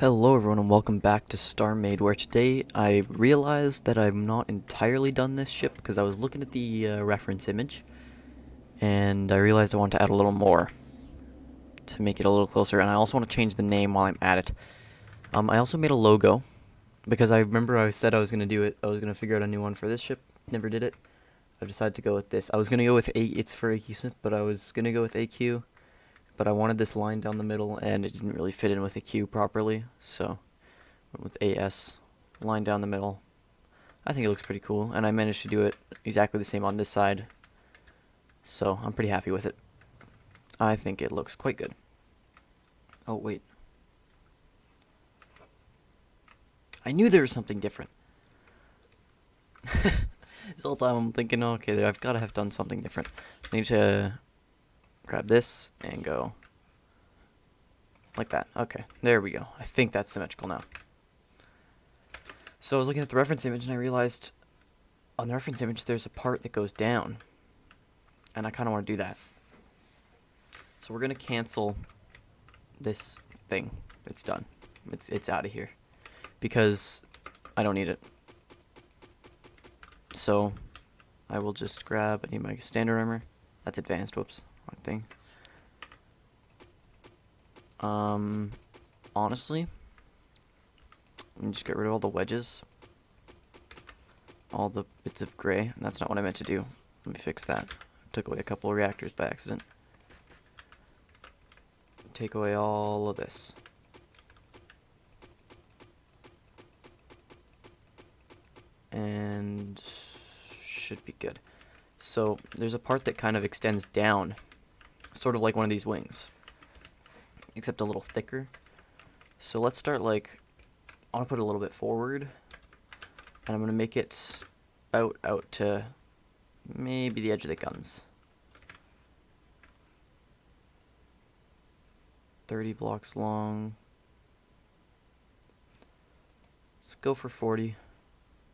Hello everyone and welcome back to Starmade, where today I realized that I'm not entirely done this ship because I was looking at the reference image and I realized I want to add a little more to make it a little closer, and I also want to change the name while I'm at it. I also made a logo because I remember I said I was going to do it. I was going to figure out a new one for this ship, never did it. I've decided to go with this. I was going to go with it's for AQ Smith, but I was going to go with AQ. But I wanted this line down the middle, and it didn't really fit in with a Q properly, so went with AS, line down the middle. I think it looks pretty cool, and I managed to do it exactly the same on this side, so I'm pretty happy with it. I think it looks quite good. Oh, wait. I knew there was something different. This whole time I'm thinking, okay, I've got to have done something different. I need to grab this and go like that. Okay, there we go. I think that's symmetrical now. So I was looking at the reference image and I realized on the reference image there's a part that goes down, and I kind of want to do that. So we're going to cancel this thing. It's done. It's out of here because I don't need it. So I will just grab, I need my standard armor. That's advanced. Whoops. Wrong thing. Honestly, let me just get rid of all the wedges, all the bits of gray, and that's not what I meant to do. Let me fix that. Took away a couple of reactors by accident. Take away all of this. And should be good. So there's a part that kind of extends down, sort of like one of these wings, except a little thicker. So let's start like, I want to put it a little bit forward, and I'm going to make it out to maybe the edge of the guns. 30 blocks long. Let's go for 40,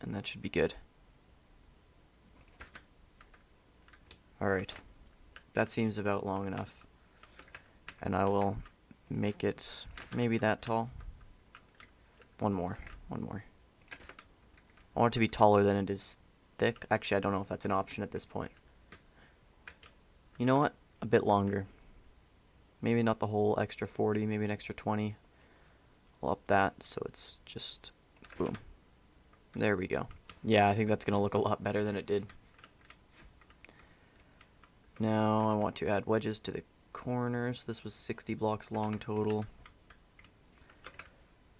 and that should be good. Alright, that seems about long enough, and I will make it maybe that tall. One more. I want it to be taller than it is thick. Actually, I don't know if that's an option at this point. You know what? A bit longer. Maybe not the whole extra 40, maybe an extra 20. I'll up that so it's just boom. There we go. Yeah, I think that's going to look a lot better than it did. Now I want to add wedges to the corners. This was 60 blocks long total.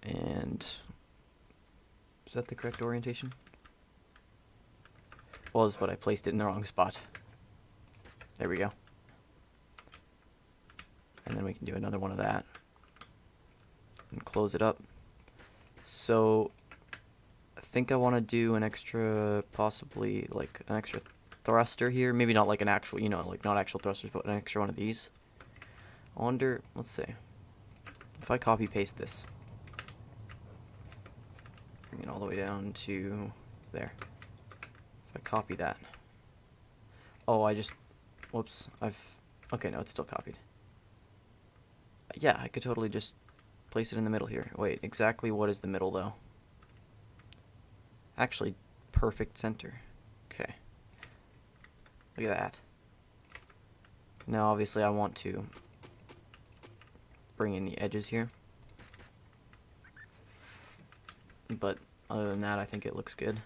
And is that the correct orientation? Was, but I placed it in the wrong spot. There we go. And then we can do another one of that and close it up. So I think I want to do an extra, possibly like an extra thruster here. Maybe not like an actual, like not actual thrusters, but an extra one of these. I wonder, let's see, if I copy paste this, bring it all the way down to there. If I copy that, oh, whoops, okay, no, it's still copied. Yeah, I could totally just place it in the middle here. Wait, exactly what is the middle though? Actually, perfect center. Okay. Look at that. Now, obviously, I want to bring in the edges here. But other than that, I think it looks good.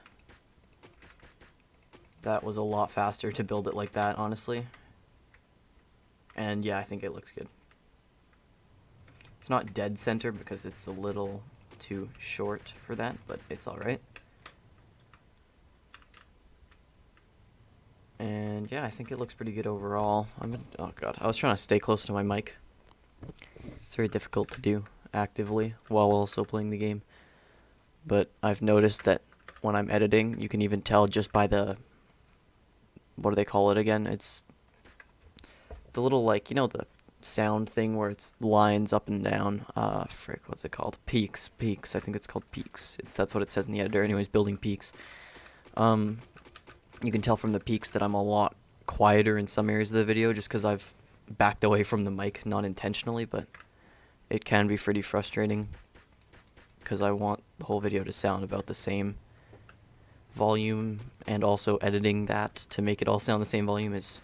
That was a lot faster to build it like that, honestly. And yeah, I think it looks good. It's not dead center because it's a little too short for that, but it's alright. And yeah, I think it looks pretty good overall. Oh god, I was trying to stay close to my mic. It's very difficult to do actively while also playing the game. But I've noticed that when I'm editing, you can even tell just by the, what do they call it again? It's the little, like, the sound thing where it's lines up and down. Frick, what's it called? Peaks. I think it's called peaks. That's what it says in the editor. Anyways, building peaks. You can tell from the peaks that I'm a lot quieter in some areas of the video just because I've backed away from the mic, not intentionally, but it can be pretty frustrating. because I want the whole video to sound about the same volume, and also editing that to make it all sound the same volume is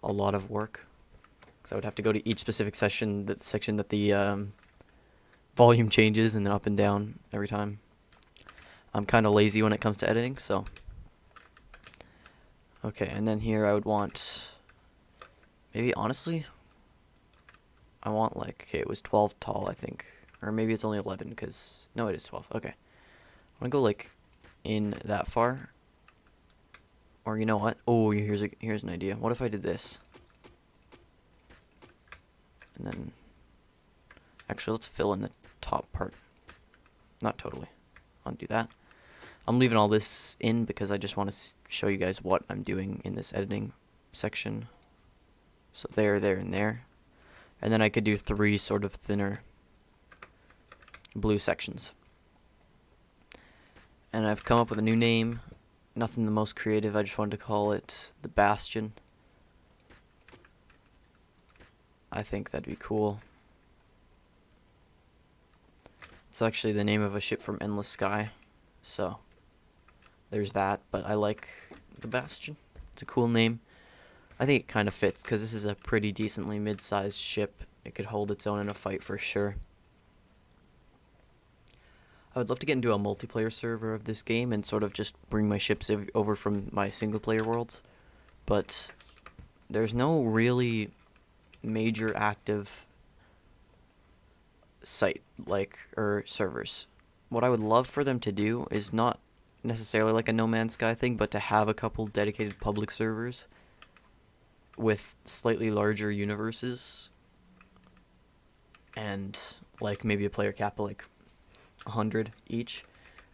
a lot of work. So I would have to go to each specific section that the volume changes and then up and down every time. I'm kind of lazy when it comes to editing, so. Okay, and then here I would want, maybe honestly, I want like, okay, it was 12 tall, I think. Or maybe it's only 11, because, no, it is 12. Okay. I'm going to go like in that far. Or you know what? Oh, here's an idea. What if I did this? And then, actually, let's fill in the top part. Not totally. I'll do that. I'm leaving all this in because I just want to show you guys what I'm doing in this editing section. So there, and there. And then I could do 3 sort of thinner blue sections. And I've come up with a new name. Nothing the most creative. I just wanted to call it the Bastion. I think that'd be cool. It's actually the name of a ship from Endless Sky. So there's that, but I like the Bastion. It's a cool name. I think it kind of fits because this is a pretty decently mid-sized ship. It could hold its own in a fight for sure. I would love to get into a multiplayer server of this game and sort of just bring my ships over from my single-player worlds, but there's no really major active site or servers. What I would love for them to do is not necessarily like a No Man's Sky thing, but to have a couple dedicated public servers with slightly larger universes and like maybe a player cap of like 100 each.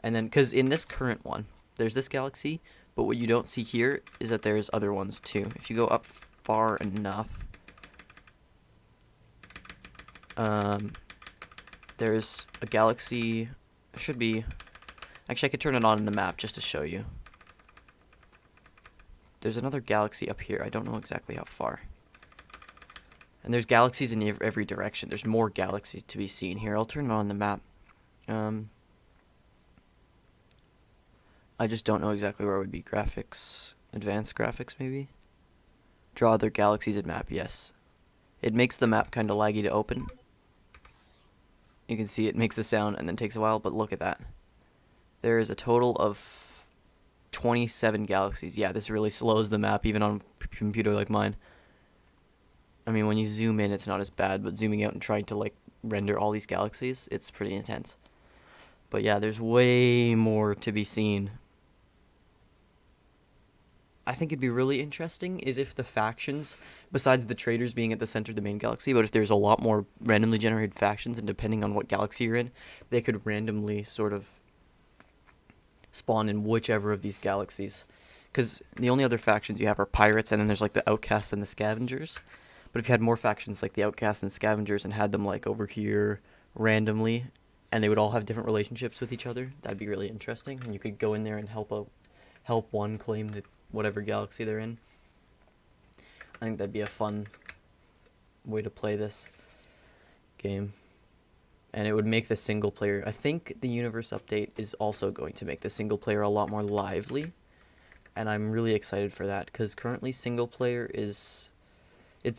And then, because in this current one, there's this galaxy, but what you don't see here is that there's other ones too. If you go up far enough, there's a galaxy. Should be, actually I could turn it on in the map just to show you. There's another galaxy up here. I don't know exactly how far. And there's galaxies in every direction. There's more galaxies to be seen here. I'll turn it on the map. I just don't know exactly where it would be. Graphics, advanced graphics maybe? Draw other galaxies in map, yes. It makes the map kind of laggy to open. You can see it makes the sound and then takes a while, but look at that. There is a total of 27 galaxies. Yeah, this really slows the map even on a computer like mine. I mean, when you zoom in, it's not as bad, but zooming out and trying to like render all these galaxies, it's pretty intense. But yeah, there's way more to be seen. I think it'd be really interesting is if the factions, besides the traders being at the center of the main galaxy, but if there's a lot more randomly generated factions, and depending on what galaxy you're in, they could randomly sort of spawn in whichever of these galaxies. Because the only other factions you have are pirates, and then there's like the outcasts and the scavengers. But if you had more factions like the outcasts and scavengers and had them like over here randomly, and they would all have different relationships with each other, that'd be really interesting. And you could go in there and help one claim whatever galaxy they're in. I think that'd be a fun way to play this game. And it would make the single player, I think the universe update is also going to make the single player a lot more lively. And I'm really excited for that, because currently single player it's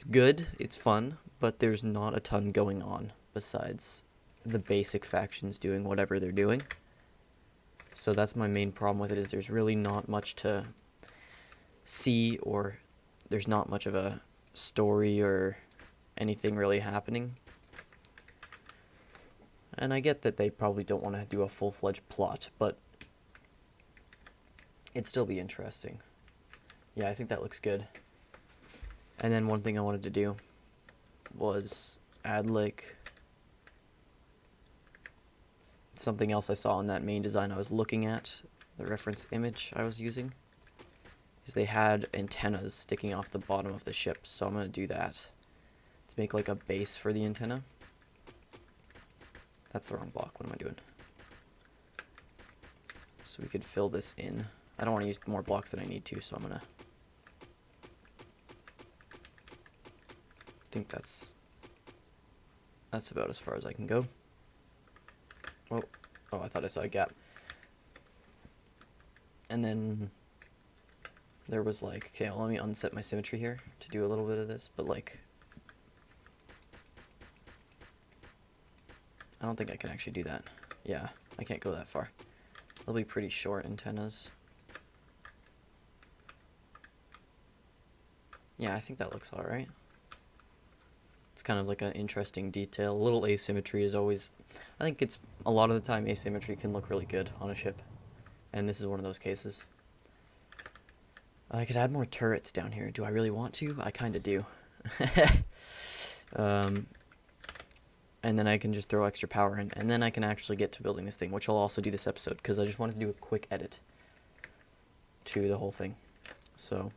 good, it's fun, but there's not a ton going on besides the basic factions doing whatever they're doing. So that's my main problem with it, is there's really not much to see, or there's not much of a story or anything really happening. And I get that they probably don't want to do a full-fledged plot, but it'd still be interesting. Yeah, I think that looks good. And then one thing I wanted to do was add like something else I saw in that main design I was looking at, the reference image I was using, is they had antennas sticking off the bottom of the ship, so I'm going to do that. Let's make like a base for the antenna. That's the wrong block, what am I doing? So we could fill this in. I don't want to use more blocks than I need to, so I'm going to... I think that's about as far as I can go. Oh, oh, I thought I saw a gap. And then there was like, okay, well, let me unset my symmetry here to do a little bit of this, but like, I don't think I can actually do that. Yeah, I can't go that far. They'll be pretty short antennas. Yeah, I think that looks alright. It's kind of like an interesting detail. A little asymmetry is always, I think it's, a lot of the time asymmetry can look really good on a ship. And this is one of those cases. I could add more turrets down here. Do I really want to? I kind of do. And then I can just throw extra power in. And then I can actually get to building this thing, which I'll also do this episode, because I just wanted to do a quick edit to the whole thing. So,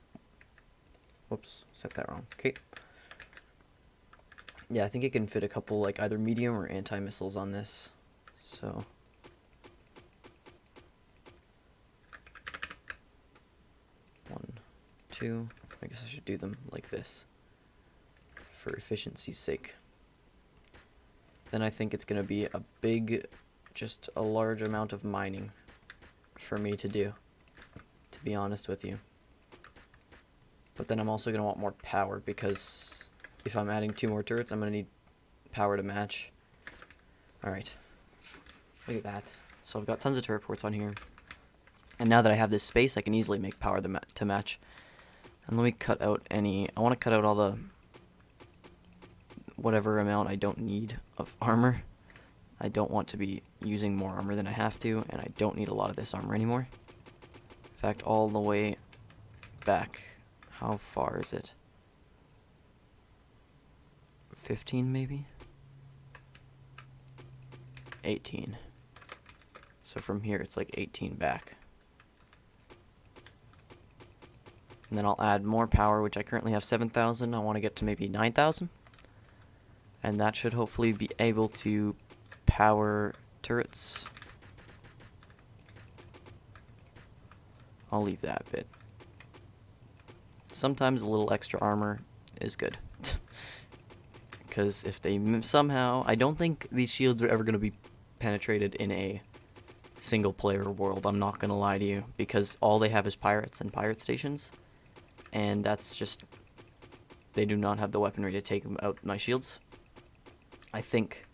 whoops, set that wrong. Okay. Yeah, I think it can fit a couple, like, either medium or anti-missiles on this. So, one, two. I guess I should do them like this for efficiency's sake. Then I think it's going to be a big, just a large amount of mining for me to do, to be honest with you. But then I'm also going to want more power, because if I'm adding 2 more turrets, I'm going to need power to match. Alright, look at that. So I've got tons of turret ports on here. And now that I have this space, I can easily make power to match. And let me cut out any, I want to cut out all the, whatever amount I don't need of armor. I don't want to be using more armor than I have to, and I don't need a lot of this armor anymore. In fact, all the way back, how far is it? 15 maybe? 18. So from here it's like 18 back. And then I'll add more power, which I currently have 7,000. I want to get to maybe 9,000. And that should hopefully be able to power turrets. I'll leave that bit. Sometimes a little extra armor is good. Because if they somehow, I don't think these shields are ever going to be penetrated in a single player world, I'm not going to lie to you, because all they have is pirates and pirate stations, and that's just, they do not have the weaponry to take out my shields. I think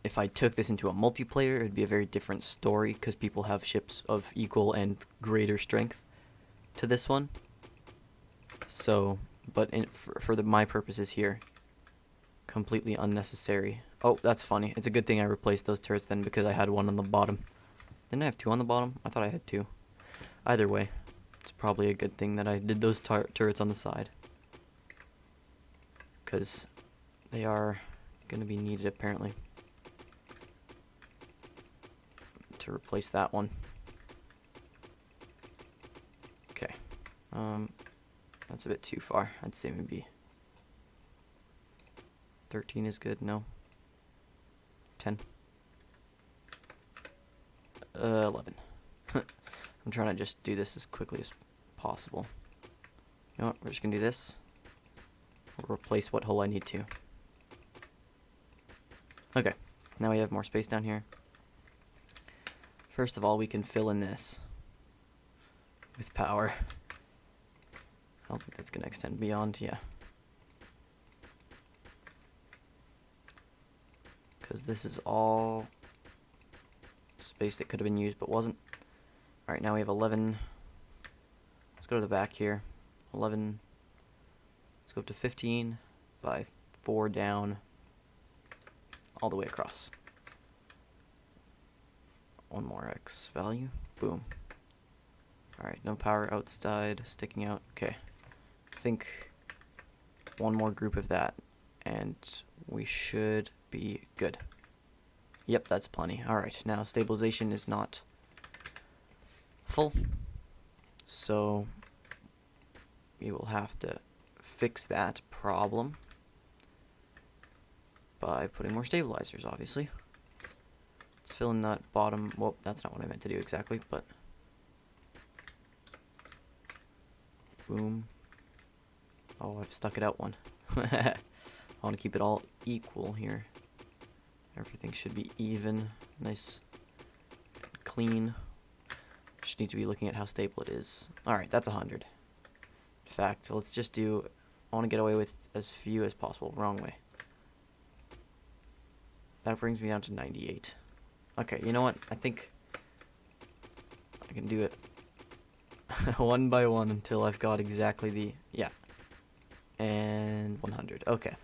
if I took this into a multiplayer, it would be a very different story, because people have ships of equal and greater strength to this one. So, but for my purposes here, completely unnecessary. Oh, that's funny. It's a good thing I replaced those turrets then, because I had one on the bottom. Didn't I have 2 on the bottom? I thought I had 2. Either way, it's probably a good thing that I did those turrets on the side, because they are going to be needed apparently to replace that one. Okay. That's a bit too far. I'd say maybe 13 is good. No. 10. 11. I'm trying to just do this as quickly as possible. You know what? We're just going to do this. We'll replace what hole I need to. Okay. Now we have more space down here. First of all, we can fill in this with power. I don't think that's going to extend beyond, yeah. Because this is all space that could have been used but wasn't. Alright, now we have 11. Let's go to the back here. 11. Let's go up to 15 by 4 down all the way across. One more X value. Boom. Alright, no power outside, sticking out. Okay. I think one more group of that, and we should be good. Yep, that's plenty. Alright, now stabilization is not full, so we will have to fix that problem by putting more stabilizers, obviously. Let's fill in that bottom. Well, that's not what I meant to do exactly, but boom. Oh, I've stuck it out one. I want to keep it all equal here. Everything should be even, nice, clean. Just need to be looking at how stable it is. Alright, that's 100. In fact, let's just do, I want to get away with as few as possible. Wrong way. That brings me down to 98. Okay, you know what? I think I can do it one by one until I've got exactly the, yeah. And 100. Okay.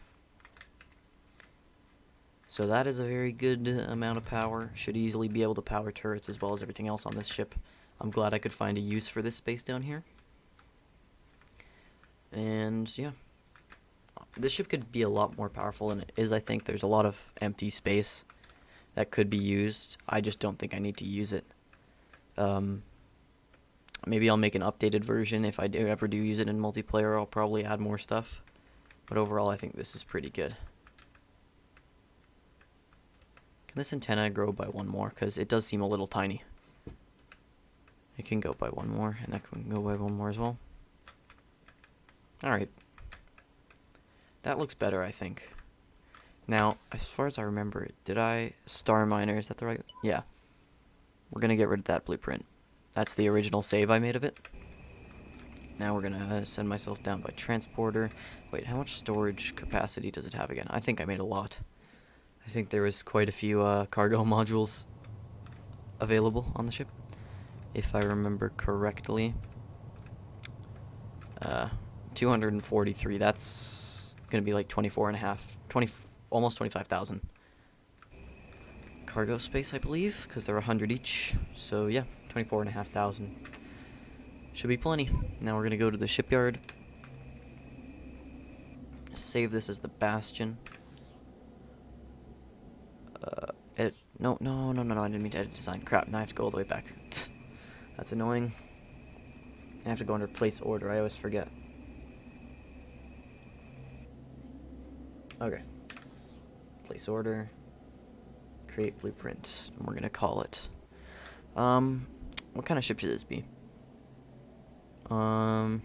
So that is a very good amount of power. Should easily be able to power turrets as well as everything else on this ship. I'm glad I could find a use for this space down here. And yeah. This ship could be a lot more powerful than it is, I think. There's a lot of empty space that could be used. I just don't think I need to use it. Maybe I'll make an updated version. If I ever do use it in multiplayer, I'll probably add more stuff. But overall, I think this is pretty good. Can this antenna grow by one more? Because it does seem a little tiny. It can go by one more, and that can go by one more as well. Alright. That looks better, I think. Now, as far as I remember, did I... Star Miner, is that the right... Yeah. We're going to get rid of that blueprint. That's the original save I made of it. Now we're going to send myself down by transporter. Wait, how much storage capacity does it have again? I think I made a lot. I think there was quite a few cargo modules available on the ship, if I remember correctly. 243, that's going to be like 24 and a half, almost 25,000 cargo space, I believe, because they're 100 each. So yeah, 24,500 should be plenty. Now we're going to go to the shipyard. Save this as the Bastion. No, I didn't mean to edit design. Crap, now I have to go all the way back. That's annoying. I have to go under place order, I always forget. Okay. Place order. Create blueprint. And we're gonna call it. What kind of ship should this be? I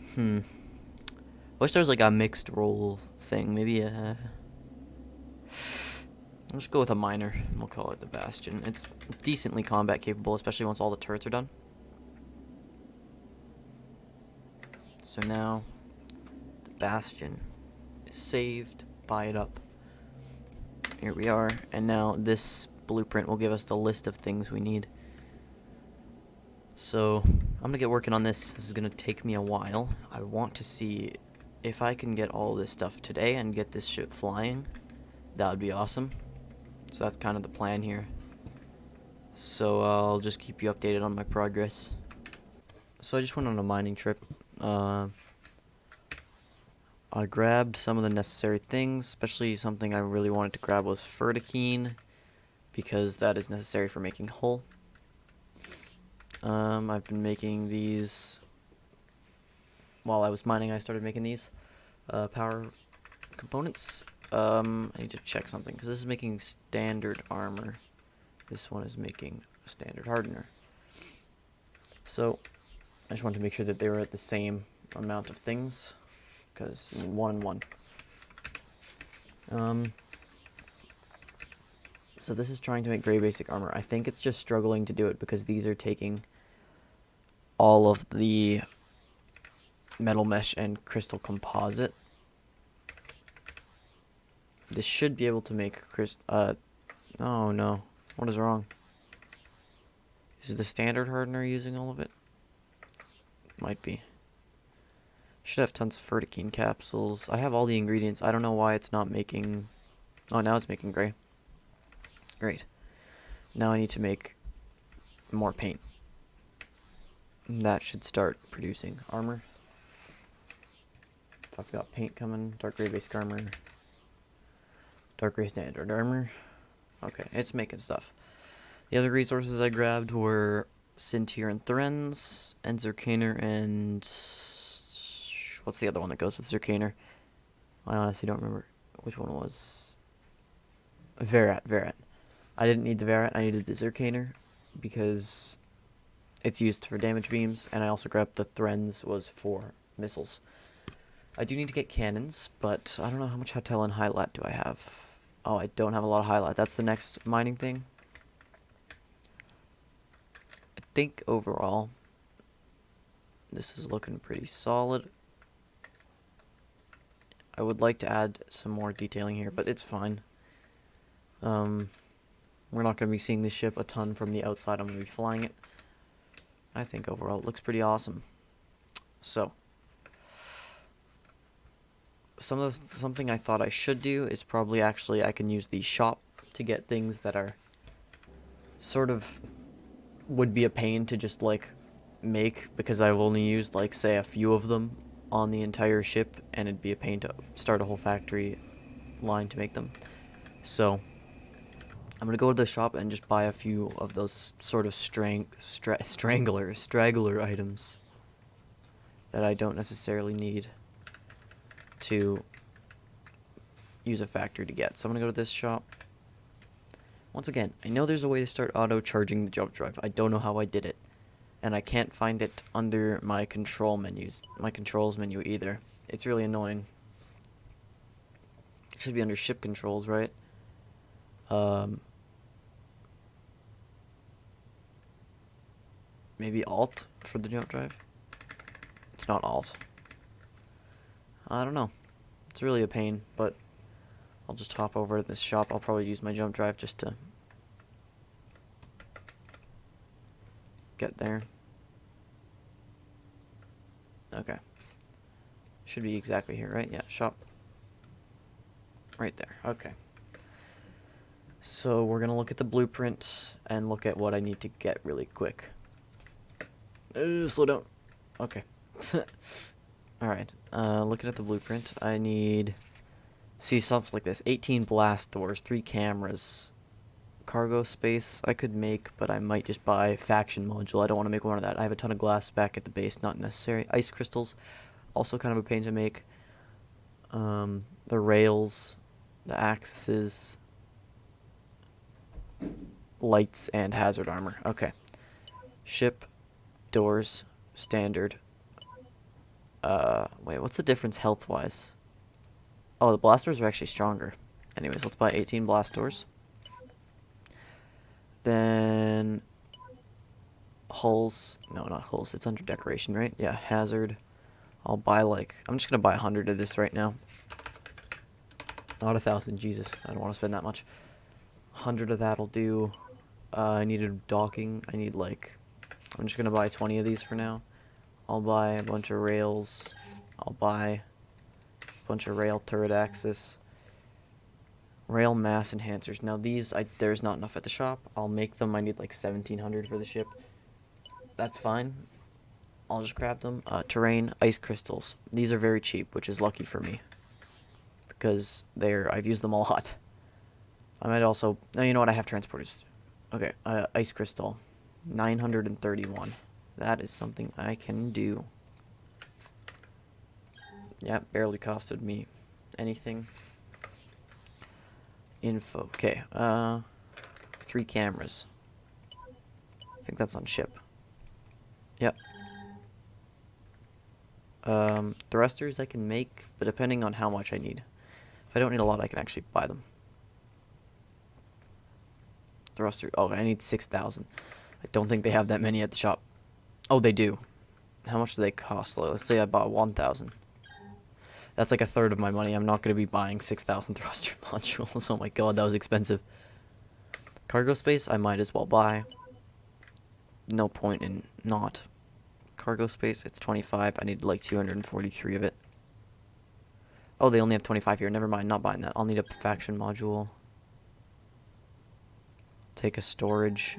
wish there was like a mixed role thing. Maybe I'll just go with a miner. We'll call it the Bastion. It's decently combat capable, especially once all the turrets are done. So now, the Bastion is saved. Buy it up. Here we are. And now this blueprint will give us the list of things we need. So, I'm going to get working on this. This is going to take me a while. I want to see if I can get all this stuff today and get this ship flying. That would be awesome. So that's kind of the plan here. So I'll just keep you updated on my progress. So I just went on a mining trip. I grabbed some of the necessary things, especially something I really wanted to grab was Fertikine, because that is necessary for making hull. I've been making these while I was mining. I started making these power components. I need to check something, because this is making standard armor. This one is making a standard hardener. So, I just wanted to make sure that they were at the same amount of things, because you need 1 and 1. So this is trying to make gray basic armor. I think it's just struggling to do it, because these are taking all of the metal mesh and crystal composite. This should be able to make oh no. What is wrong? Is the standard hardener using all of it? Might be. Should have tons of Fertikine capsules. I have all the ingredients. I don't know why it's not making... Oh, now it's making gray. Great. Now I need to make more paint. That should start producing armor. If I've got paint coming, dark gray basic armor. Dark gray standard armor. Okay, it's making stuff. The other resources I grabbed were Sintier and Threns, and Zircaner, and... What's the other one that goes with Zircaner? I honestly don't remember which one it was. Verat. I didn't need the Verat, I needed the Zircaner, because it's used for damage beams, and I also grabbed the Threns was for missiles. I do need to get cannons, but I don't know how much Hotel and Highlat do I have. Oh, I don't have a lot of highlight. That's the next mining thing. I think overall, this is looking pretty solid. I would like to add some more detailing here, but it's fine. We're not going to be seeing this ship a ton from the outside. I'm going to be flying it. I think overall it looks pretty awesome. So, something I thought I should do is probably actually I can use the shop to get things that are sort of would be a pain to just like make, because I've only used like say a few of them on the entire ship, and it'd be a pain to start a whole factory line to make them. So I'm gonna go to the shop and just buy a few of those sort of straggler items that I don't necessarily need to use a factory to get. So I'm gonna go to this shop. Once again, I know there's a way to start auto charging the jump drive. I don't know how I did it, and I can't find it under my controls menu either. It's really annoying. It should be under ship controls, right? Maybe Alt for the jump drive? It's not Alt. I don't know. It's really a pain, but I'll just hop over to this shop. I'll probably use my jump drive just to get there. Okay. Should be exactly here, right? Yeah, shop. Right there. Okay. So we're gonna look at the blueprint and look at what I need to get really quick. Slow down. Okay. Alright. Looking at the blueprint, I need... See, stuff like this. 18 blast doors, 3 cameras. Cargo space I could make, but I might just buy faction module. I don't want to make one of that. I have a ton of glass back at the base, not necessary. Ice crystals, also kind of a pain to make. The rails, the axes, lights, and hazard armor. Okay. Ship, doors, standard. Wait, what's the difference health-wise? Oh, the blast doors are actually stronger. Anyways, let's buy 18 blast doors. Then hulls. No, not hulls. It's under decoration, right? Yeah, hazard. I'll buy like... I'm just going to buy 100 of this right now. Not 1,000. Jesus, I don't want to spend that much. 100 of that will do. I needed docking. I need like... I'm just going to buy 20 of these for now. I'll buy a bunch of rails. I'll buy a bunch of rail turret axis. Rail mass enhancers. Now these, there's not enough at the shop. I'll make them. I need like 1,700 for the ship. That's fine. I'll just grab them. Terrain, ice crystals. These are very cheap, which is lucky for me, because I've used them a lot. I might also... No, you know what? I have transporters. Okay, ice crystal. 931. That is something I can do. Yeah, barely costed me anything. Info. Okay, 3 cameras. I think that's on ship. Yep. Thrusters I can make, but depending on how much I need. If I don't need a lot, I can actually buy them. Thruster. Oh, I need 6,000. I don't think they have that many at the shop. Oh, they do. How much do they cost? Let's say I bought 1,000. That's like a third of my money. I'm not going to be buying 6,000 thruster modules. Oh my god, that was expensive. Cargo space, I might as well buy. No point in not. Cargo space, it's 25. I need like 243 of it. Oh, they only have 25 here. Never mind, not buying that. I'll need a faction module. Take a storage.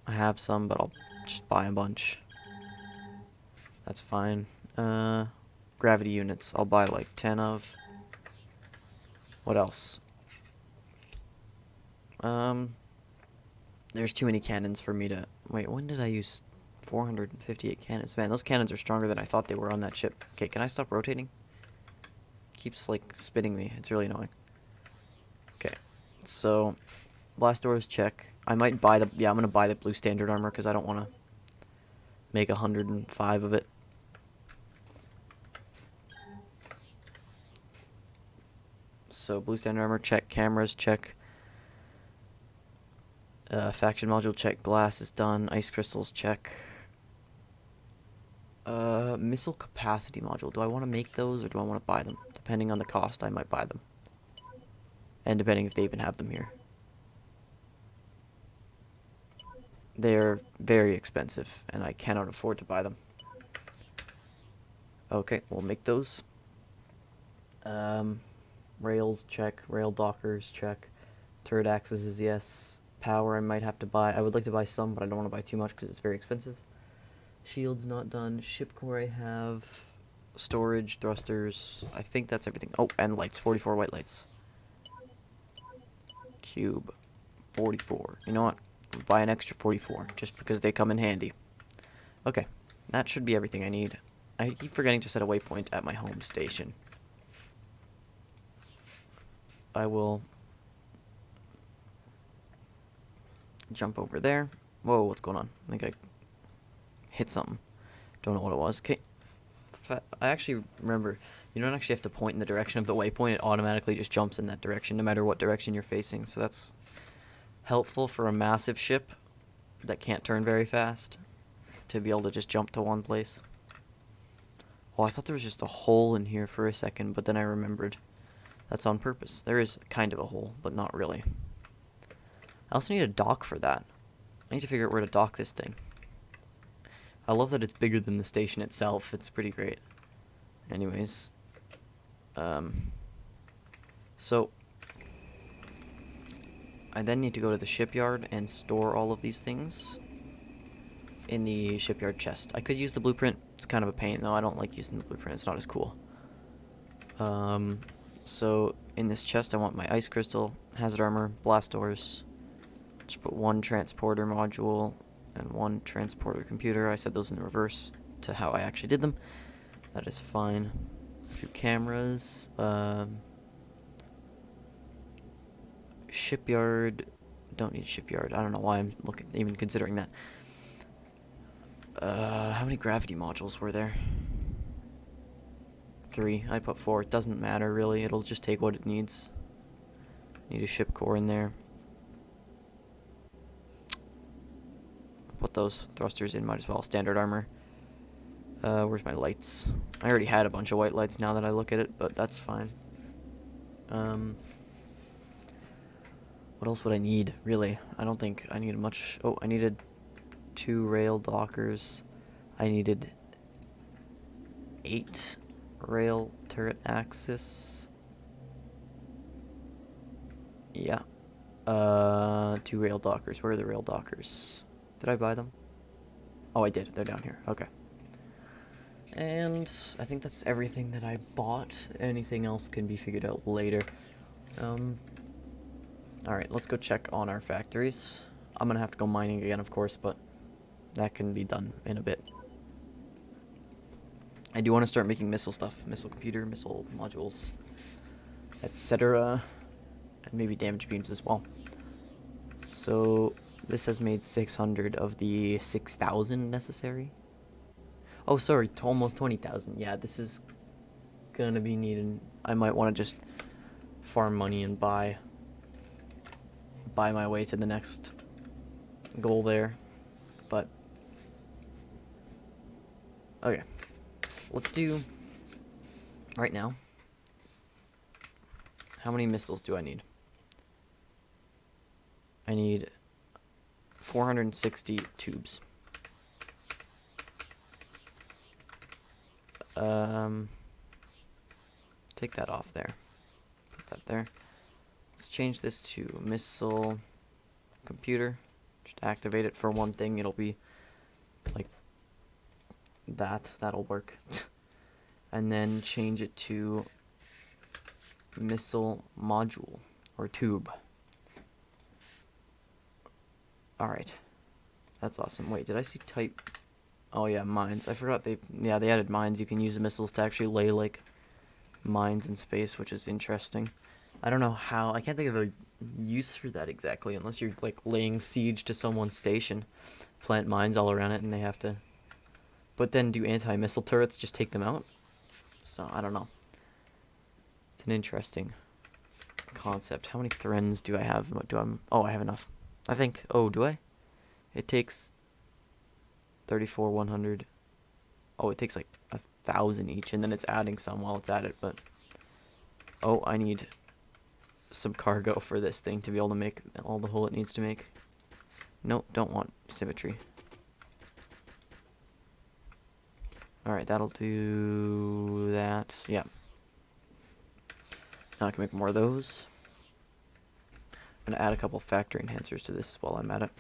I have some, but I'll just buy a bunch. That's fine. Gravity units. I'll buy like 10 of. What else? There's too many cannons for me to... Wait, when did I use 458 cannons? Man, those cannons are stronger than I thought they were on that ship. Okay, can I stop rotating? Keeps like spinning me. It's really annoying. Okay, so blast doors check. I might buy the... Yeah, I'm gonna buy the blue standard armor because I don't want to make 105 of it. So blue standard armor, check. Cameras, check. Faction module, check. Glass is done. Ice crystals, check. Missile capacity module. Do I want to make those or do I want to buy them? Depending on the cost, I might buy them. And depending if they even have them here. They are very expensive, and I cannot afford to buy them. Okay, we'll make those. Rails, check. Rail dockers, check. Turret axes is yes. Power I might have to buy. I would like to buy some, but I don't want to buy too much because it's very expensive. Shield's not done. Ship core I have. Storage, thrusters. I think that's everything. Oh, and lights. 44 white lights. Cube. 44. You know what? I'll buy an extra 44 just because they come in handy. Okay. That should be everything I need. I keep forgetting to set a waypoint at my home station. I will jump over there. Whoa, what's going on? I think I hit something. Don't know what it was. Okay. I actually remember, you don't actually have to point in the direction of the waypoint. It automatically just jumps in that direction no matter what direction you're facing. So that's helpful for a massive ship that can't turn very fast to be able to just jump to one place. Oh, I thought there was just a hole in here for a second, but then I remembered that's on purpose. There is kind of a hole, but not really. I also need a dock for that. I need to figure out where to dock this thing. I love that it's bigger than the station itself. It's pretty great. Anyways. So, I then need to go to the shipyard and store all of these things in the shipyard chest. I could use the blueprint. It's kind of a pain, though. I don't like using the blueprint. It's not as cool. So, in this chest, I want my ice crystal, hazard armor, blast doors. Just put one transporter module and one transporter computer. I said those in reverse to how I actually did them. That is fine. A few cameras. Shipyard. Don't need shipyard. I don't know why I'm even considering that. How many gravity modules were there? 3. I put 4. It doesn't matter really. It'll just take what it needs. Need a ship core in there. Put those thrusters in, might as well. Standard armor. Where's my lights? I already had a bunch of white lights now that I look at it, but that's fine. What else would I need, really? I don't think I needed much. Oh, I needed 2 rail dockers. I needed 8 rail turret axis. Yeah. 2 rail dockers. Where are the rail dockers? Did I buy them? Oh, I did. They're down here. Okay. And I think that's everything that I bought. Anything else can be figured out later. Alright, let's go check on our factories. I'm gonna have to go mining again, of course, but that can be done in a bit. I do want to start making missile stuff. Missile computer, missile modules, etc. And maybe damage beams as well. So this has made 600 of the 6,000 necessary. Oh, sorry, almost 20,000. Yeah, this is gonna be needed. I might want to just farm money and buy my way to the next goal there. But okay, let's do right now. How many missiles do I need? I need 460 tubes. Take that off there. Put that there. Let's change this to missile computer. Just activate it for one thing. It'll be like that. That'll work. And then change it to missile module or tube. Alright. That's awesome. Wait, did I see type? Oh yeah, mines. I forgot they added mines. You can use the missiles to actually lay like mines in space, which is interesting. I don't know how. I can't think of a use for that exactly, unless you're like laying siege to someone's station. Plant mines all around it and they have to. But then do anti-missile turrets just take them out? So, I don't know. It's an interesting concept. How many threns do I have? Oh, I have enough. I think. Oh, do I? It takes 34, 100. Oh, it takes like 1,000 each, and then it's adding some while it's at it. But oh, I need some cargo for this thing to be able to make all the hole it needs to make. Nope, don't want symmetry. Alright, that'll do that. Yeah. Now I can make more of those. I'm going to add a couple factory enhancers to this while I'm at it.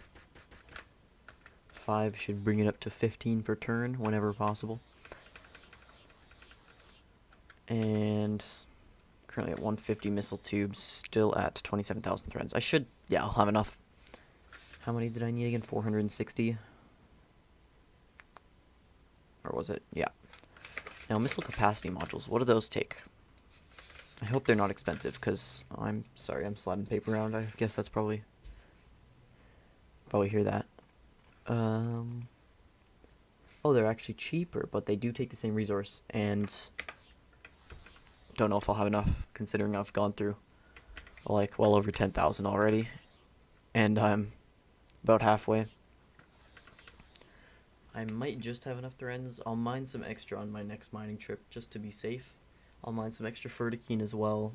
5 should bring it up to 15 per turn whenever possible. And currently at 150 missile tubes, still at 27,000 threads. Yeah, I'll have enough. How many did I need again? 460? Or was it? Yeah. Now, missile capacity modules, what do those take? I hope they're not expensive, because I'm sorry, I'm sliding paper around. I guess that's probably hear that. Oh, they're actually cheaper, but they do take the same resource, and don't know if I'll have enough, considering I've gone through like well over 10,000 already, and I'm about halfway. I might just have enough threads. I'll mine some extra on my next mining trip just to be safe. I'll mine some extra Fertikine as well.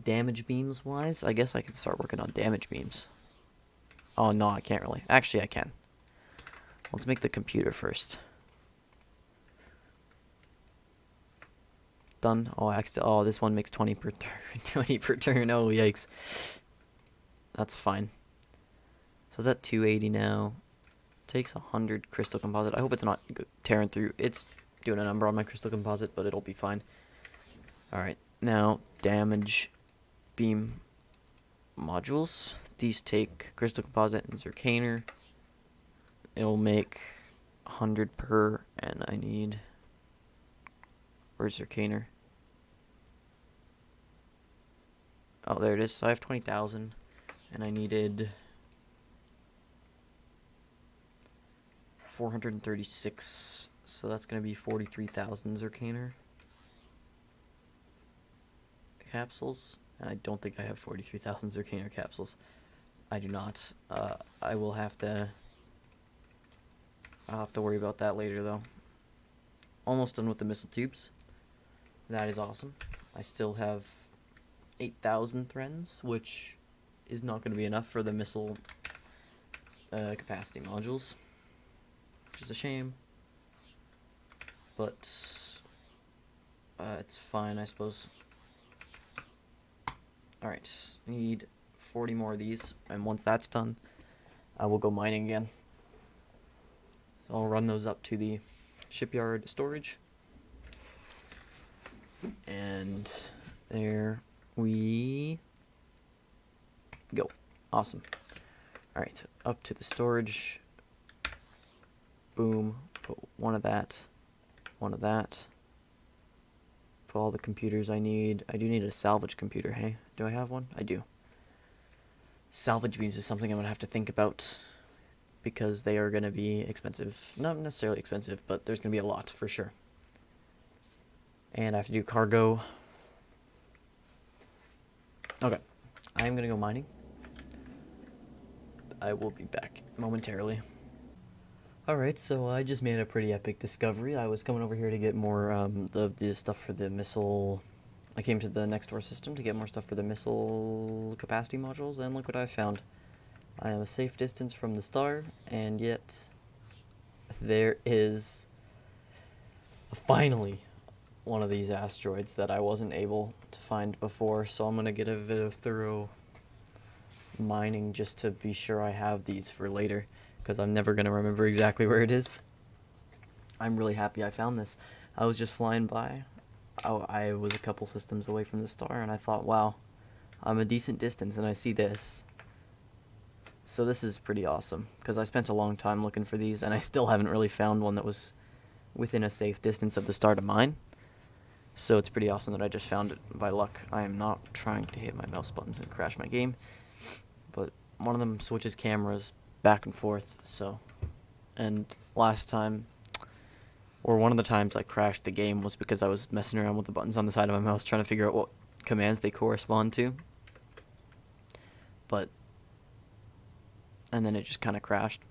Damage beams wise, I guess I can start working on damage beams. Oh no, I can't really. Actually, I can. Let's make the computer first. Done. Oh, this one makes 20 per turn. 20 per turn. Oh, yikes. That's fine. So it's at 280 now. Takes 100 crystal composite. I hope it's not tearing through. It's doing a number on my crystal composite, but it'll be fine. Alright, now damage beam modules. These take crystal composite and zircaner. It'll make 100 per, and I need... Where's zircaner? Oh, there it is. So I have 20,000, and I needed 436, so that's going to be 43,000 zircaner capsules. I don't think I have 43,000 zircaner capsules. I do not. I'll have to worry about that later, though. Almost done with the missile tubes. That is awesome. I still have 8,000 threads, which is not going to be enough for the missile capacity modules, which is a shame. But it's fine, I suppose. Alright, I need 40 more of these, and once that's done, I will go mining again. So I'll run those up to the shipyard storage. And there we go. Awesome. Alright, up to the storage. Boom. Put one of that. One of that. Put all the computers I need. I do need a salvage computer, hey? Do I have one? I do. Salvage beams is something I'm going to have to think about, because they are going to be expensive. Not necessarily expensive, but there's going to be a lot, for sure. And I have to do cargo. Okay. I'm going to go mining. I will be back momentarily. Alright, so I just made a pretty epic discovery. I was coming over here to get more of the stuff for the missile. I came to the next door system to get more stuff for the missile capacity modules, and look what I found. I am a safe distance from the star, and yet there is finally one of these asteroids that I wasn't able to find before, so I'm going to get a bit of thorough mining just to be sure I have these for later, because I'm never going to remember exactly where it is. I'm really happy I found this. I was just flying by. I was a couple systems away from the star, and I thought, wow, I'm a decent distance, and I see this. So this is pretty awesome, because I spent a long time looking for these, and I still haven't really found one that was within a safe distance of the star to mine. So it's pretty awesome that I just found it by luck. I am not trying to hit my mouse buttons and crash my game, but one of them switches cameras back and forth, so. And last time, or one of the times I crashed the game, was because I was messing around with the buttons on the side of my mouse trying to figure out what commands they correspond to. And then it just kind of crashed.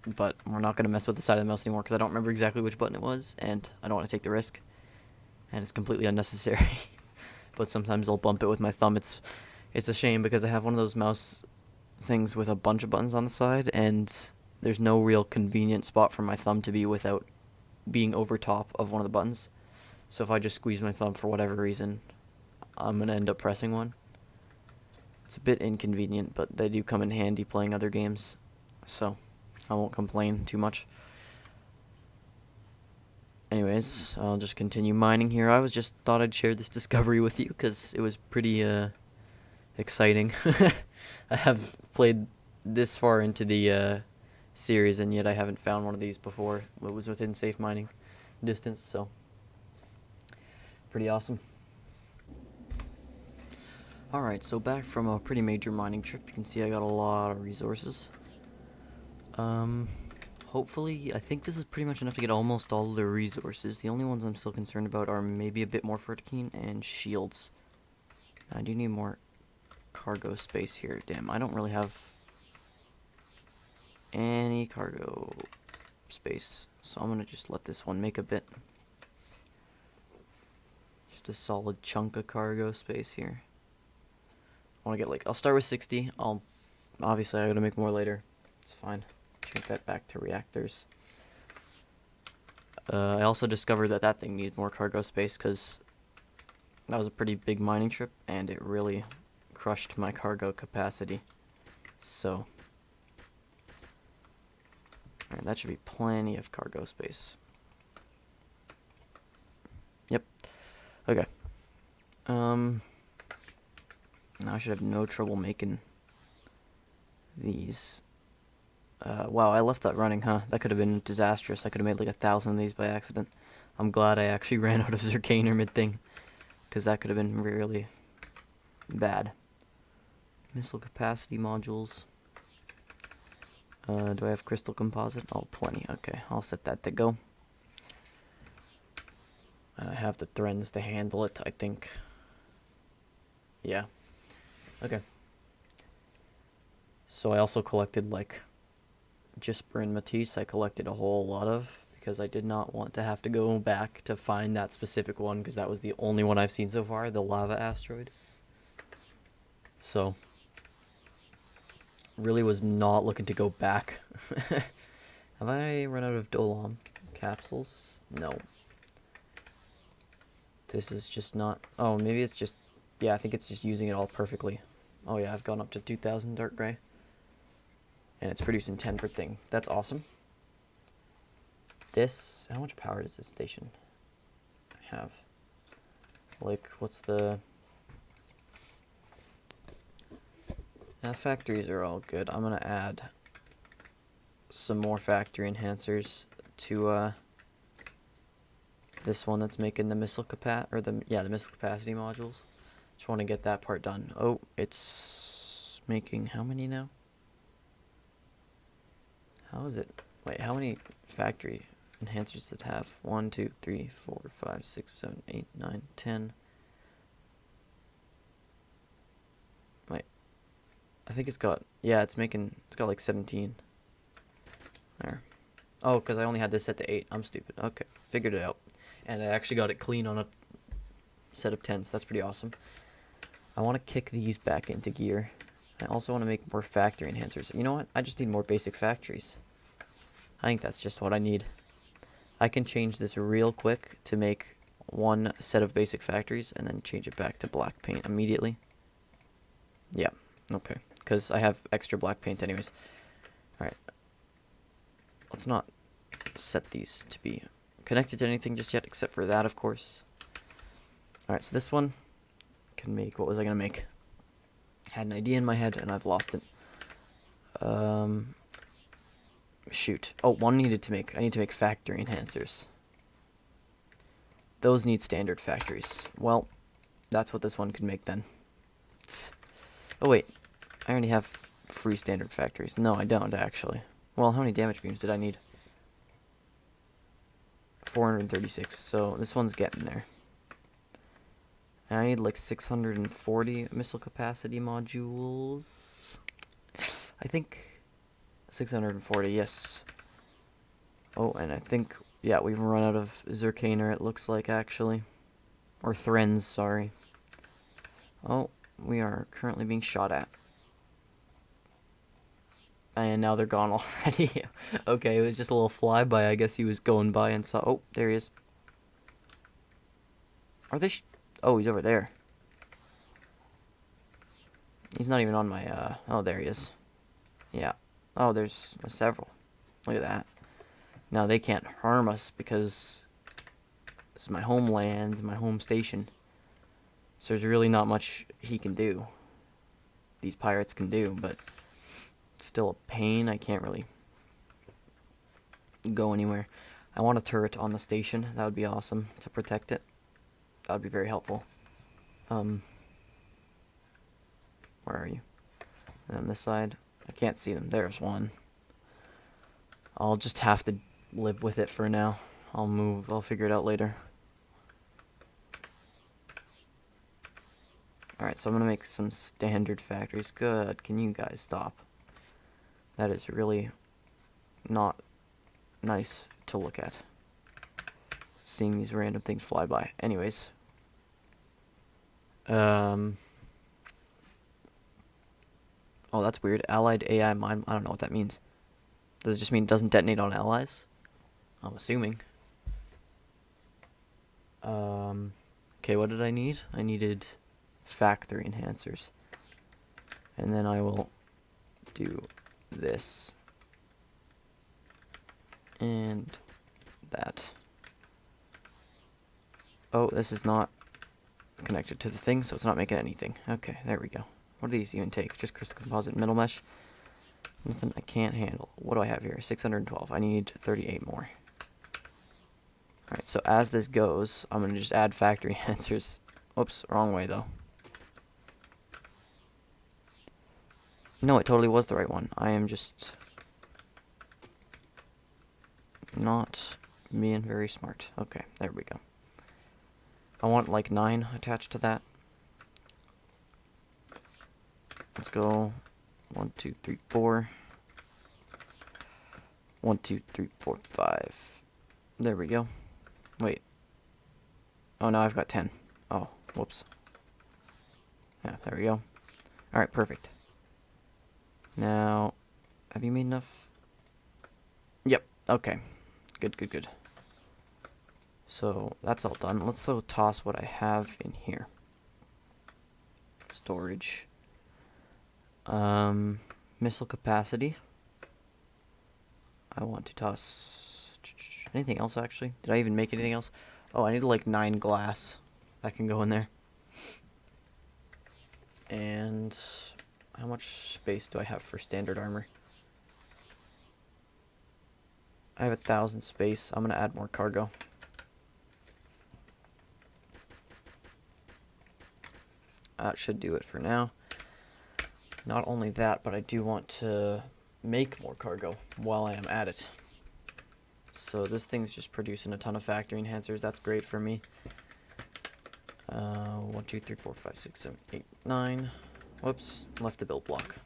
But we're not going to mess with the side of the mouse anymore because I don't remember exactly which button it was, and I don't want to take the risk. And it's completely unnecessary. But sometimes I'll bump it with my thumb. It's a shame because I have one of those mouse things with a bunch of buttons on the side, and there's no real convenient spot for my thumb to be without being over top of one of the buttons. So if I just squeeze my thumb for whatever reason, I'm going to end up pressing one. It's a bit inconvenient, but they do come in handy playing other games, so I won't complain too much. Anyways, I'll just continue mining here. I just thought I'd share this discovery with you because it was pretty exciting. I have played this far into the series, and yet I haven't found one of these before. It was within safe mining distance, so pretty awesome. Alright, so back from a pretty major mining trip. You can see I got a lot of resources. Hopefully, I think this is pretty much enough to get almost all of the resources. The only ones I'm still concerned about are maybe a bit more Fertikine and shields. I do need more cargo space here. Damn, I don't really have any cargo space, so I'm gonna just let this one make a bit. Just a solid chunk of cargo space here. I want to get like, I'll start with 60. Obviously I gotta make more later. It's fine. Change that back to reactors. I also discovered that thing needed more cargo space because that was a pretty big mining trip and it really crushed my cargo capacity. So, alright, that should be plenty of cargo space. Yep. Okay. Now I should have no trouble making these. Wow, I left that running, huh? That could have been disastrous. I could have made like 1,000 of these by accident. I'm glad I actually ran out of Zircane mid-thing, because that could have been really bad. Missile capacity modules. Do I have crystal composite? Oh, plenty. Okay, I'll set that to go. And I have the Threns to handle it, I think. Yeah. Okay. So I also collected, like, Gisper and Matisse. I collected a whole lot of, because I did not want to have to go back to find that specific one, because that was the only one I've seen so far, the lava asteroid. So, really was not looking to go back. Have I run out of Dolam capsules? No. This is just not... Oh, maybe it's just... Yeah, I think it's just using it all perfectly. Oh yeah, I've gone up to 2,000 dark gray. And it's producing 10 per thing. That's awesome. This... How much power does this station have? Like, what's the... factories are all good. I'm gonna add some more factory enhancers to this one that's making the missile the missile capacity modules. Just want to get that part done. Oh, it's making how many now? How is it? Wait, how many factory enhancers does it have? 1, 2, 3, 4, 5, 6, 7, 8, 9, 10. Wait. I think it's got, yeah, it's got like 17. There. Oh, because I only had this set to 8. I'm stupid. Okay, figured it out. And I actually got it clean on a set of 10, so that's pretty awesome. I want to kick these back into gear. I also want to make more factory enhancers. You know what? I just need more basic factories. I think that's just what I need. I can change this real quick to make one set of basic factories and then change it back to black paint immediately. Yeah, okay. Because I have extra black paint anyways. Alright. Let's not set these to be connected to anything just yet, except for that, of course. Alright, so this one can make... What was I going to make? Had an idea in my head, and I've lost it. Shoot. Oh, one needed to make... I need to make factory enhancers. Those need standard factories. Well, that's what this one could make then. Oh, wait. I already have free standard factories. No, I don't, actually. Well, how many damage beams did I need? 436, so this one's getting there. And I need like 640 missile capacity modules. I think 640, yes. Oh, and I think, yeah, we've run out of Zircaner, it looks like, actually. Or Threns, sorry. Oh, we are currently being shot at. And now they're gone already. Okay, it was just a little flyby. I guess he was going by and saw... Oh, there he is. Are they... Oh, he's over there. He's not even on my... Oh, there he is. Yeah. Oh, there's several. Look at that. Now, they can't harm us because... This is my homeland, my home station. So there's really not much he can do. These pirates can do, but... It's still a pain. I can't really... go anywhere. I want a turret on the station. That would be awesome to protect it. That would be very helpful. Where are you? And on this side, I can't see them. There's one. I'll just have to live with it for now. I'll move. I'll figure it out later. Alright, so I'm gonna make some standard factories. Good. Can you guys stop? That is really not nice to look at. Seeing these random things fly by. Anyways. Oh, that's weird. Allied AI mine. I don't know what that means. Does it just mean it doesn't detonate on allies? I'm assuming. Okay, what did I need? I needed factory enhancers. And then I will do this. And that. Oh, this is not connected to the thing, so it's not making anything. Okay, there we go. What do these even take? Just crystal composite middle mesh? Nothing I can't handle. What do I have here? 612. I need 38 more. Alright, so as this goes, I'm going to just add factory enhancers. Whoops, wrong way though. No, it totally was the right one. I am just not being very smart. Okay, there we go. I want like 9 attached to that. Let's go 1, 2, 3, 4. 1, 2, 3, 4, 5. There we go. Wait. Oh, now I've got 10. Oh, whoops. Yeah, there we go. Alright, perfect. Now, have you made enough? Yep, okay. Good, good, good. So, that's all done. Let's though toss what I have in here. Storage. Missile capacity. I want to toss... Anything else, actually? Did I even make anything else? Oh, I need like 9 glass. That can go in there. And... how much space do I have for standard armor? I have 1,000 space. I'm gonna add more cargo. That should do it for now. Not only that, but I do want to make more cargo while I am at it. So this thing's just producing a ton of factory enhancers. That's great for me. 1, 2, 3, 4, 5, 6, 7, 8, 9. Whoops, left the build block.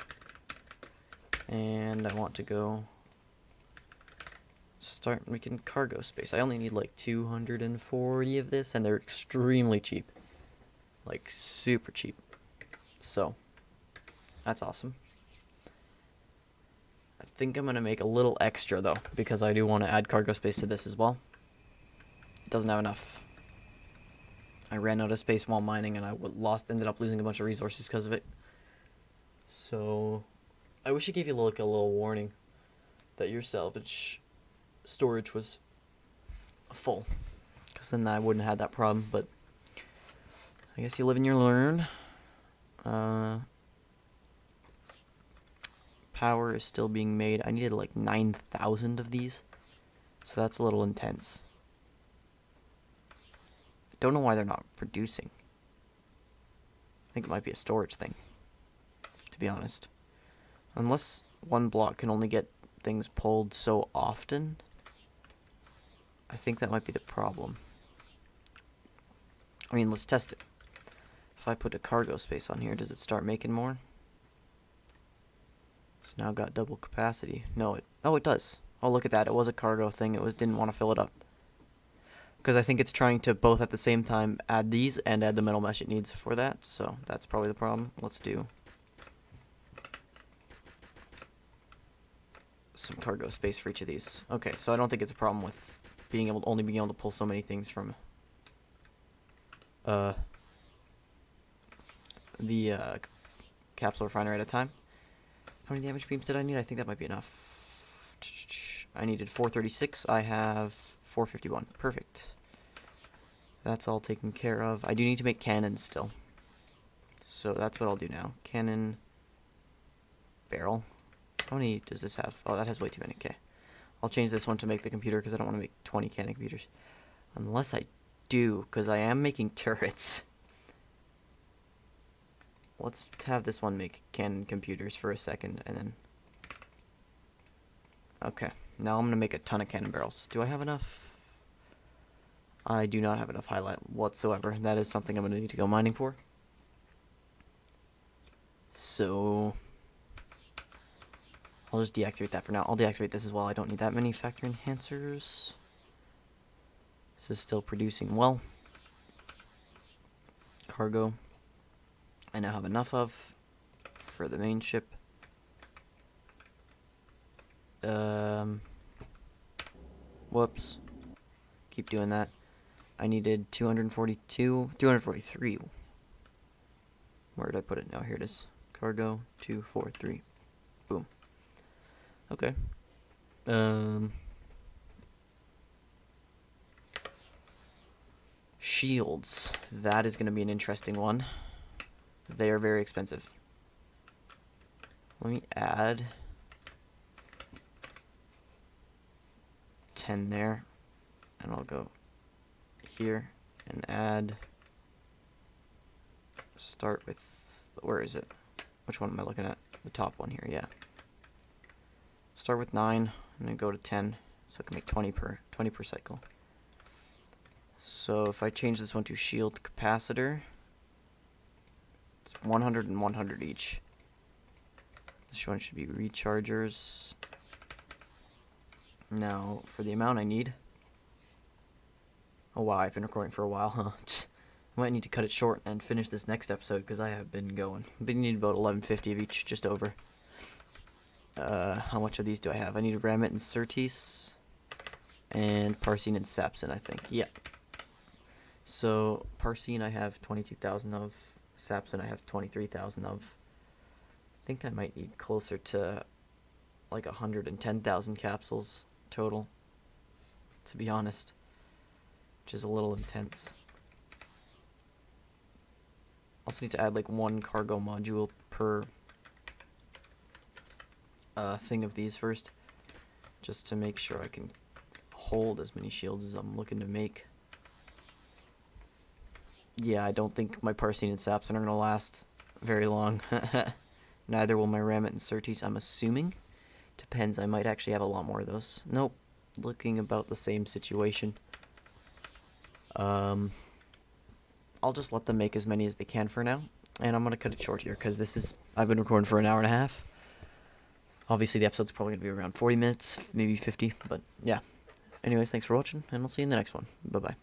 And I want to go start making cargo space. I only need like 240 of this, and they're extremely cheap. Like, super cheap. So, that's awesome. I think I'm going to make a little extra, though, because I do want to add cargo space to this as well. It doesn't have enough. I ran out of space while mining, and I ended up losing a bunch of resources because of it. So, I wish it gave you like a little warning that your salvage storage was full, because then I wouldn't have that problem, but I guess you live and you learn. Power is still being made. I needed like 9,000 of these, so that's a little intense. Don't know why they're not producing. I think it might be a storage thing, to be honest. Unless one block can only get things pulled so often, I think that might be the problem. I mean, let's test it. if I put a cargo space on here, does it start making more? It's now got double capacity. No, it does. Oh, look at that. It was a cargo thing. Didn't want to fill it up. Because I think it's trying to both at the same time add these and add the metal mesh it needs for that. So that's probably the problem. Let's do some cargo space for each of these. Okay, so I don't think it's a problem with only being able to pull so many things from the capsule refiner at a time. How many damage beams did I need? I think that might be enough. I needed 436. I have 451. Perfect. That's all taken care of. I do need to make cannons still. So that's what I'll do now. Cannon barrel. How many does this have? Oh, that has way too many. Okay. I'll change this one to make the computer because I don't want to make 20 cannon computers. Unless I do, because I am making turrets. Let's have this one make cannon computers for a second, and then... Okay, now I'm going to make a ton of cannon barrels. Do I have enough? I do not have enough highlight whatsoever. That is something I'm going to need to go mining for. So... I'll just deactivate that for now. I'll deactivate this as well. I don't need that many factor enhancers. This is still producing well. Cargo. I now have enough of for the main ship. Whoops. Keep doing that. I needed 243. Where did I put it now? Here it is. Cargo 243. Boom. Okay. Shields. That is going to be an interesting one. They are very expensive. Let me add 10 there. And I'll go here and add... Start with... Where is it? Which one am I looking at? The top one here, yeah. Start with 9 and then go to 10. So I can make 20 per cycle. So if I change this one to shield capacitor... It's 100 and 100 each. This one should be rechargers. Now, for the amount I need... Oh wow, I've been recording for a while, huh? I might need to cut it short and finish this next episode, because I have been going. But you need about 1150 of each, just over. How much of these do I have? I need Ramit and Surtees. And Parcine and Sapsin, I think. Yeah. So, Parcine I have 22,000 of. Sapsin I have 23,000 of. I think I might need closer to like 110,000 capsules total, to be honest, which is a little intense. Also need to add like one cargo module per thing of these first, just to make sure I can hold as many shields as I'm looking to make. Yeah, I don't think my Parcine and Sapsin are going to last very long. Neither will my Ramit and Surtees, I'm assuming. Depends, I might actually have a lot more of those. Nope, looking about the same situation. I'll just let them make as many as they can for now. And I'm going to cut it short here, because I've been recording for an hour and a half. Obviously, the episode's probably going to be around 40 minutes, maybe 50, but yeah. Anyways, thanks for watching, and I'll see you in the next one. Bye-bye.